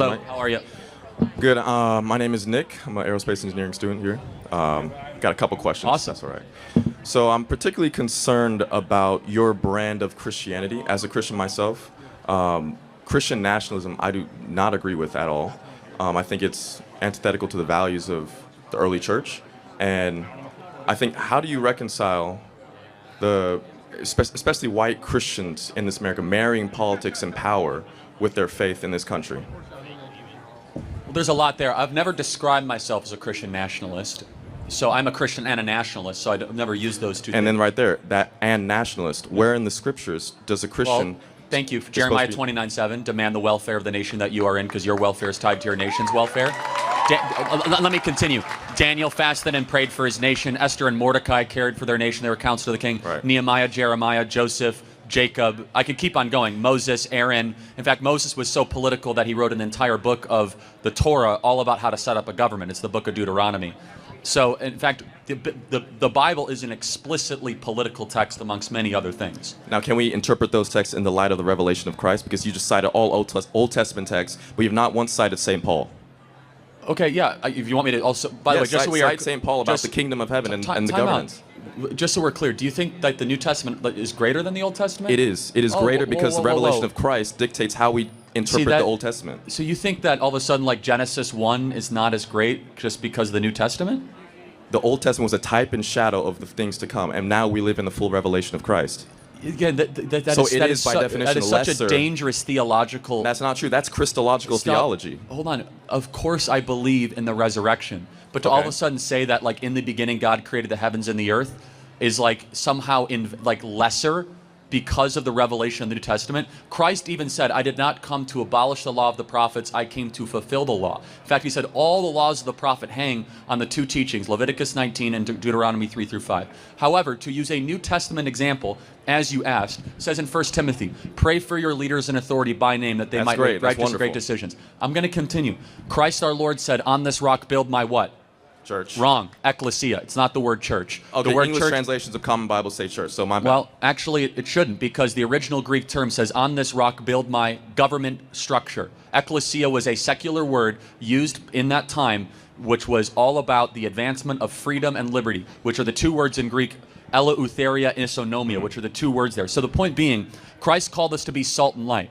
Hello, Mike. how are you? Good. My name is Nick. I'm an aerospace engineering student here. Got a couple questions. Awesome. That's all right. So I'm particularly concerned about your brand of Christianity. As a Christian myself, Christian nationalism I do not agree with at all. I think it's antithetical to the values of the early church. And I think, how do you reconcile especially white Christians in this America, marrying politics and power with their faith in this country? Well, there's a lot there. I've never described myself as a Christian nationalist. So I'm a Christian and a nationalist, so I've never used those two And things. then right there, that and nationalist. Where in the scriptures does a Christian? Well, thank you. Jeremiah supposed to be- 29:7, demand the welfare of the nation that you are in, because your welfare is tied to your nation's welfare. Let me continue. Daniel fasted and prayed for his nation. Esther and Mordecai cared for their nation. They were counsel to the king. Right. Nehemiah, Jeremiah, Joseph, Jacob. I could keep on going. Moses, Aaron. In fact, Moses was so political that he wrote an entire book of the Torah all about how to set up a government. It's the book of Deuteronomy. So, in fact, the Bible is an explicitly political text amongst many other things. Now, can we interpret those texts in the light of the revelation of Christ? Because you just cited all Old Testament texts, but you've not once cited St. Paul. Okay, yeah. If you want me to also, by the Yeah, way, just so we are cite St. Paul about just- the kingdom of heaven and the time out. governance. Just so we're clear, do you think that the New Testament is greater than the Old Testament? It is. It is Oh, greater whoa, because whoa, the whoa, revelation whoa. of Christ dictates how we interpret that- the Old Testament. So you think that all of a sudden, like Genesis 1 is not as great just because of the New Testament? The Old Testament was a type and shadow of the things to come, and now we live in the full revelation of Christ. Again, that So is, it that is by definition that is such lesser. a dangerous theological. That's not true. That's Christological Stop. theology. Hold on. Of course, I believe in the resurrection, but to all of Okay. a sudden say that, like, in the beginning, God created the heavens and the earth, is like somehow lesser because of the revelation of the New Testament. Christ even said, "I did not come to abolish the law of the prophets; I came to fulfill the law." In fact, he said all the laws of the prophet hang on the two teachings, Leviticus 19 and Deuteronomy 3 through 5. However, to use a New Testament example, as you asked, says in 1 Timothy, "Pray for your leaders in authority by name, that they That's might great. make That's righteous and great wonderful. decisions." I'm going to continue. Christ our Lord said, "On this rock build my" what? Church. Wrong. Ecclesia. It's not the word church. Okay, the word English church. translations of Common Bible say church, so my bad. Well, actually, it shouldn't, because the original Greek term says, "On this rock build my government structure." Ecclesia was a secular word used in that time, which was all about the advancement of freedom and liberty, which are the two words in Greek, eleutheria and isonomia, which are the two words there. So the point being, Christ called us to be salt and light.